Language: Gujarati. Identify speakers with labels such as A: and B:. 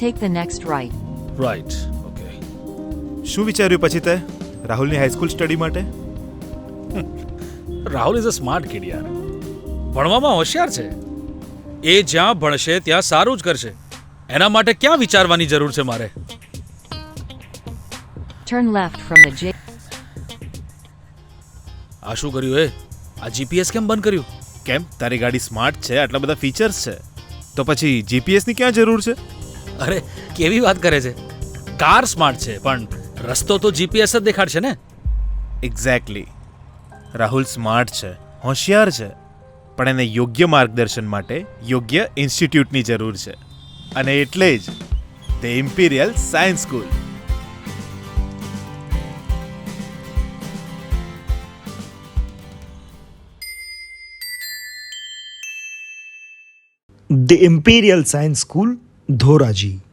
A: Take the next right.
B: Right. Okay.
C: શું વિચાર્યું પછી તે રાહુલની હાઈસ્કૂલ સ્ટડી માટે?
B: Rahul is a smart kid યાર. ભણવામાં હોશિયાર છે. એ જ્યાં ભણશે ત્યાં સારું જ કરશે. એના માટે ક્યાં વિચારવાની જરૂર છે મારે?
A: Turn left from the J.
B: આ શું કર્યું એ? આ જીપીએસ કેમ બંધ કર્યું?
C: કેમ, તારી ગાડી સ્માર્ટ છે, આટલા બધા ફીચર્સ છે, તો પછી જીપીએસની ક્યાં જરૂર છે?
B: અરે કેવી વાત કરે છે? કાર સ્માર્ટ છે પણ રસ્તો તો જીપીએસ જ દેખાડશે ને.
C: એક્ઝેક્ટલી. રાહુલ સ્માર્ટ છે, હોશિયાર છે, પણ એને યોગ્ય માર્ગદર્શન માટે યોગ્ય ઇન્સ્ટિટ્યૂટની જરૂર છે, અને એટલે જ the imperial science school.
D: The Imperial Science School, Dhoraji.